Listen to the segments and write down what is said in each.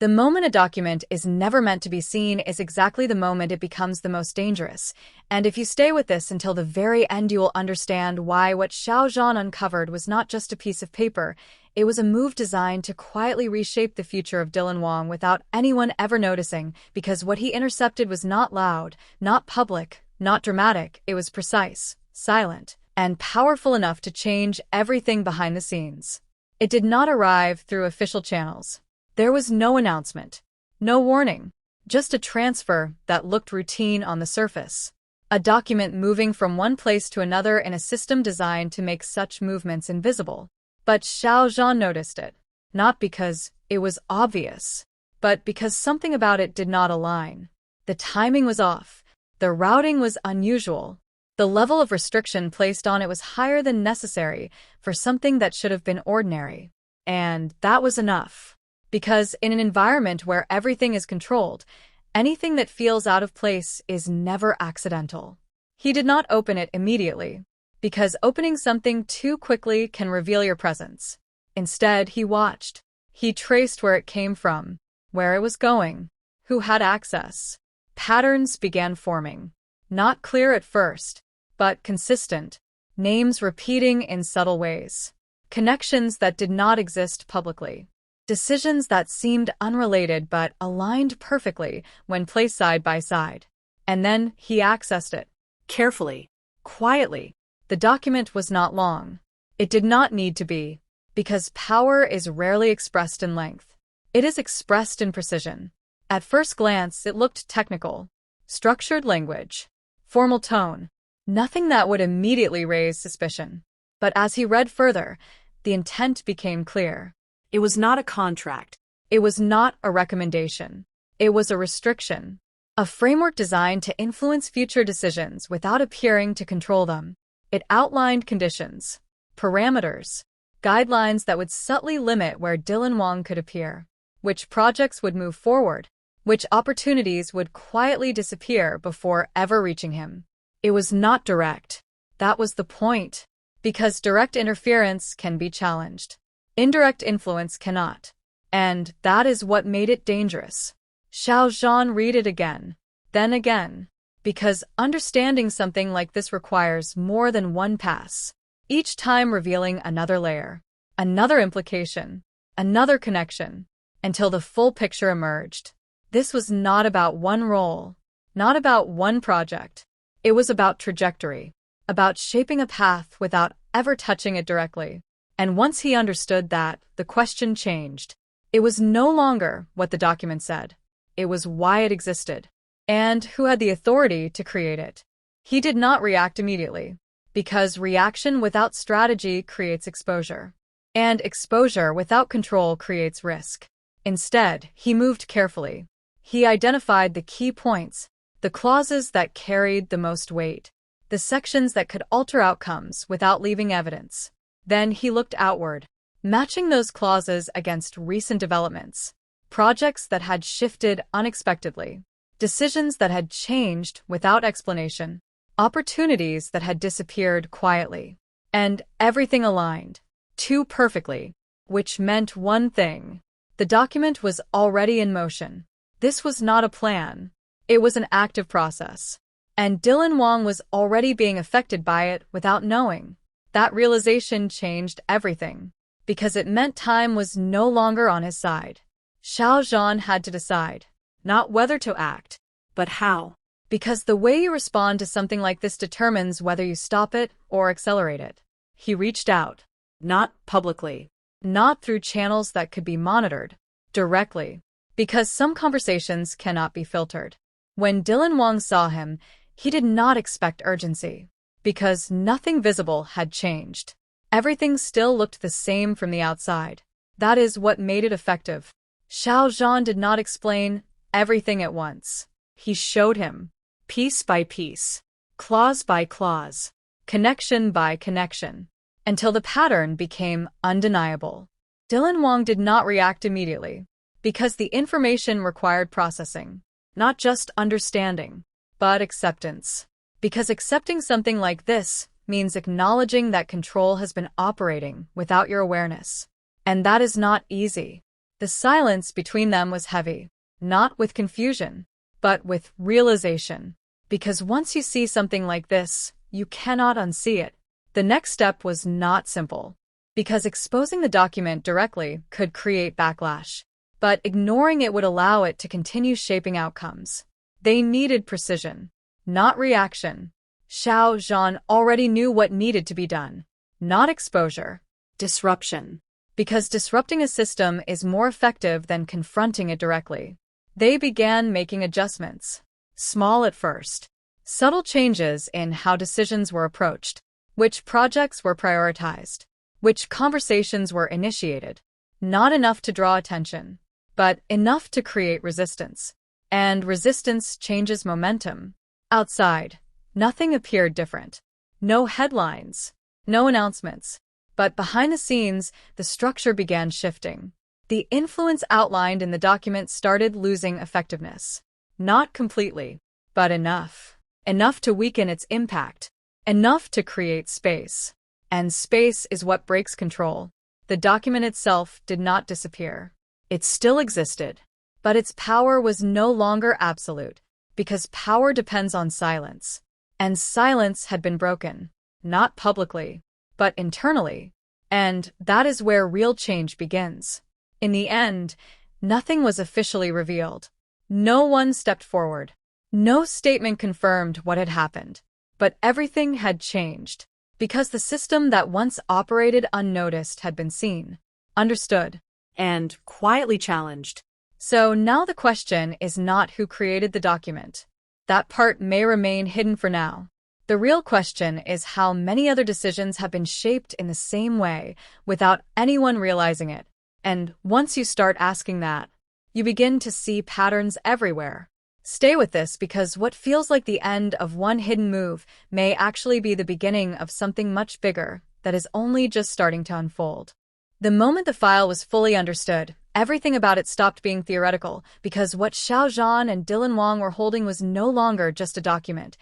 The moment a document is never meant to be seen is exactly the moment it becomes the most dangerous, and if you stay with this until the very end you will understand why what Xiao Zhan uncovered was not just a piece of paper, it was a move designed to quietly reshape the future of Dylan Wang without anyone ever noticing, because what he intercepted was not loud, not public, not dramatic, it was precise, silent, and powerful enough to change everything behind the scenes. It did not arrive through official channels. There was no announcement, no warning, just a transfer that looked routine on the surface. A document moving from one place to another in a system designed to make such movements invisible. But Xiao Zhan noticed it, not because it was obvious, but because something about it did not align. The timing was off, the routing was unusual, the level of restriction placed on it was higher than necessary for something that should have been ordinary. And that was enough. Because in an environment where everything is controlled, anything that feels out of place is never accidental. He did not open it immediately, because opening something too quickly can reveal your presence. Instead, he watched. He traced where it came from, where it was going, who had access. Patterns began forming. Not clear at first, but consistent. Names repeating in subtle ways. Connections that did not exist publicly. Decisions that seemed unrelated but aligned perfectly when placed side by side. And then he accessed it. Carefully. Quietly. The document was not long. It did not need to be, because power is rarely expressed in length. It is expressed in precision. At first glance, it looked technical. Structured language. Formal tone. Nothing that would immediately raise suspicion. But as he read further, the intent became clear. It was not a contract. It was not a recommendation. It was a restriction. A framework designed to influence future decisions without appearing to control them. It outlined conditions, parameters, guidelines that would subtly limit where Dylan Wang could appear, which projects would move forward, which opportunities would quietly disappear before ever reaching him. It was not direct. That was the point. Because direct interference can be challenged. Indirect influence cannot. And that is what made it dangerous. Xiao Zhan read it again, then again. Because understanding something like this requires more than one pass, each time revealing another layer, another implication, another connection, until the full picture emerged. This was not about one role, not about one project. It was about trajectory, about shaping a path without ever touching it directly. And once he understood that, the question changed. It was no longer what the document said. It was why it existed. And who had the authority to create it. He did not react immediately, because reaction without strategy creates exposure. And exposure without control creates risk. Instead, he moved carefully. He identified the key points, the clauses that carried the most weight, the sections that could alter outcomes without leaving evidence. Then he looked outward, matching those clauses against recent developments, projects that had shifted unexpectedly, decisions that had changed without explanation, opportunities that had disappeared quietly. And everything aligned, too perfectly, which meant one thing. The document was already in motion. This was not a plan. It was an active process. And Dylan Wang was already being affected by it without knowing. That realization changed everything, because it meant time was no longer on his side. Xiao Zhan had to decide, not whether to act, but how. Because the way you respond to something like this determines whether you stop it or accelerate it. He reached out, not publicly, not through channels that could be monitored, directly, because some conversations cannot be filtered. When Dylan Wang saw him, he did not expect urgency. Because nothing visible had changed. Everything still looked the same from the outside. That is what made it effective. Xiao Zhan did not explain everything at once. He showed him, piece by piece, clause by clause, connection by connection, until the pattern became undeniable. Dylan Wang did not react immediately, because the information required processing, not just understanding, but acceptance. Because accepting something like this means acknowledging that control has been operating without your awareness. And that is not easy. The silence between them was heavy, not with confusion, but with realization. Because once you see something like this, you cannot unsee it. The next step was not simple, because exposing the document directly could create backlash, but ignoring it would allow it to continue shaping outcomes. They needed precision, not reaction. Xiao Zhan already knew what needed to be done, not exposure, disruption. Because disrupting a system is more effective than confronting it directly. They began making adjustments, small at first, subtle changes in how decisions were approached, which projects were prioritized, which conversations were initiated. Not enough to draw attention, but enough to create resistance. And resistance changes momentum. Outside, nothing appeared different. No headlines, no announcements. But behind the scenes, the structure began shifting. The influence outlined in the document started losing effectiveness. Not completely, but enough. Enough to weaken its impact. Enough to create space. And space is what breaks control. The document itself did not disappear. It still existed. But its power was no longer absolute, because power depends on silence. And silence had been broken. Not publicly, but internally. And that is where real change begins. In the end, nothing was officially revealed. No one stepped forward. No statement confirmed what had happened. But everything had changed, because the system that once operated unnoticed had been seen, understood, and quietly challenged. So now the question is not who created the document. That part may remain hidden for now. The real question is how many other decisions have been shaped in the same way without anyone realizing it. And once you start asking that, you begin to see patterns everywhere. Stay with this, because what feels like the end of one hidden move may actually be the beginning of something much bigger that is only just starting to unfold. The moment the file was fully understood, everything about it stopped being theoretical, because what Xiao Zhan and Dylan Wang were holding was no longer just a document.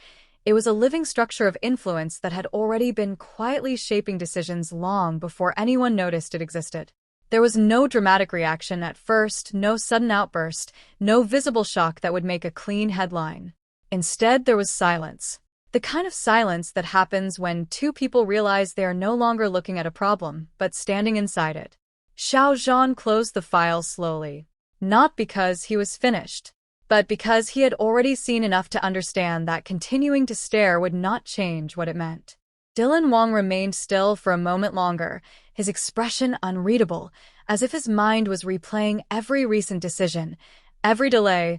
It was a living structure of influence that had already been quietly shaping decisions long before anyone noticed it existed. There was no dramatic reaction at first, no sudden outburst, no visible shock that would make a clean headline. Instead, there was silence. The kind of silence that happens when two people realize they are no longer looking at a problem, but standing inside it. Xiao Zhan closed the file slowly, not because he was finished, but because he had already seen enough to understand that continuing to stare would not change what it meant. Dylan Wang remained still for a moment longer, his expression unreadable, as if his mind was replaying every recent decision, every delay,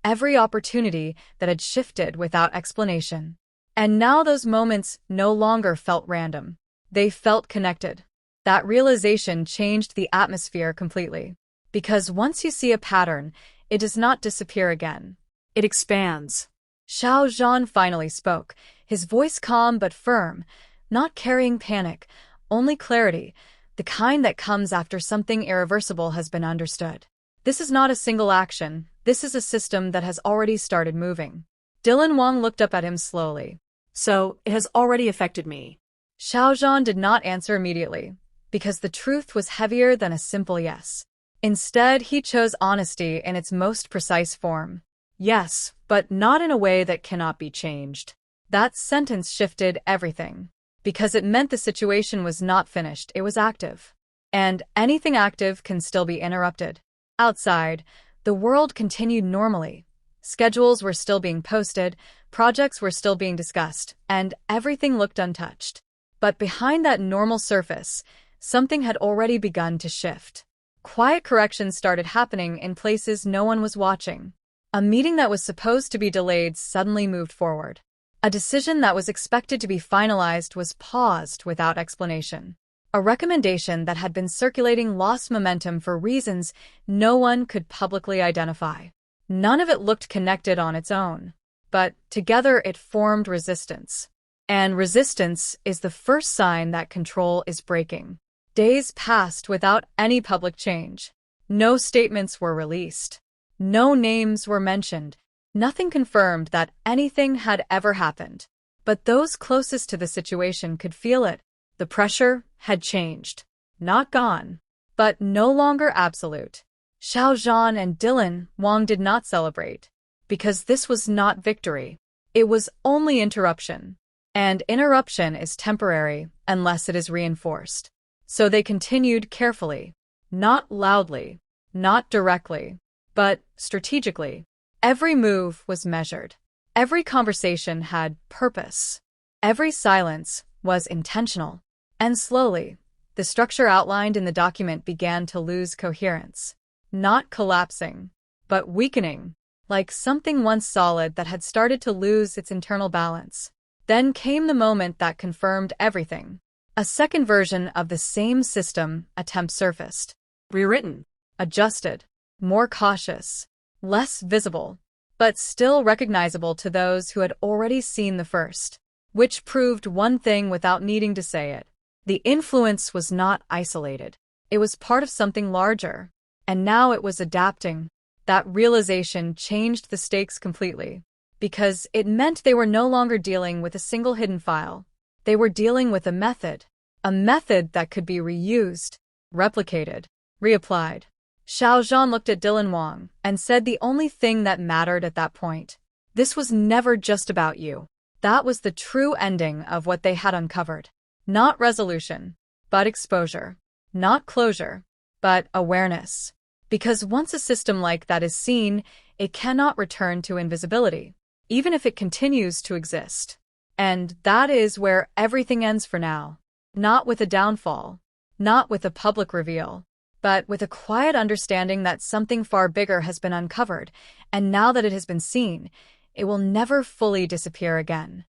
every opportunity that had shifted without explanation. And now those moments no longer felt random. They felt connected. That realization changed the atmosphere completely. Because once you see a pattern, it does not disappear again. It expands. Xiao Zhan finally spoke, his voice calm but firm, not carrying panic, only clarity, the kind that comes after something irreversible has been understood. This is not a single action, this is a system that has already started moving. Dylan Wang looked up at him slowly. So, it has already affected me. Xiao Zhan did not answer immediately, because the truth was heavier than a simple yes. Instead, he chose honesty in its most precise form. Yes, but not in a way that cannot be changed. That sentence shifted everything, because it meant the situation was not finished, it was active. And anything active can still be interrupted. Outside, the world continued normally. Schedules were still being posted, projects were still being discussed, and everything looked untouched. But behind that normal surface, something had already begun to shift. Quiet corrections started happening in places no one was watching. A meeting that was supposed to be delayed suddenly moved forward. A decision that was expected to be finalized was paused without explanation. A recommendation that had been circulating lost momentum for reasons no one could publicly identify. None of it looked connected on its own, but together it formed resistance. And resistance is the first sign that control is breaking. Days passed without any public change. No statements were released. No names were mentioned. Nothing confirmed that anything had ever happened. But those closest to the situation could feel it. The pressure had changed. Not gone, but no longer absolute. Xiao Zhan and Dylan Wang did not celebrate, because this was not victory. It was only interruption. And interruption is temporary unless it is reinforced. So they continued carefully, not loudly, not directly, but strategically. Every move was measured. Every conversation had purpose. Every silence was intentional. And slowly, the structure outlined in the document began to lose coherence. Not collapsing, but weakening, like something once solid that had started to lose its internal balance. Then came the moment that confirmed everything. A second version of the same system attempt surfaced. Rewritten, adjusted, more cautious, less visible, but still recognizable to those who had already seen the first. Which proved one thing without needing to say it. The influence was not isolated. It was part of something larger. And now it was adapting. That realization changed the stakes completely. Because it meant they were no longer dealing with a single hidden file. They were dealing with a method that could be reused, replicated, reapplied. Xiao Zhan looked at Dylan Wang and said the only thing that mattered at that point. This was never just about you. That was the true ending of what they had uncovered. Not resolution, but exposure. Not closure, but awareness. Because once a system like that is seen, it cannot return to invisibility, even if it continues to exist. And that is where everything ends for now. Not with a downfall, not with a public reveal, but with a quiet understanding that something far bigger has been uncovered, and now that it has been seen, it will never fully disappear again.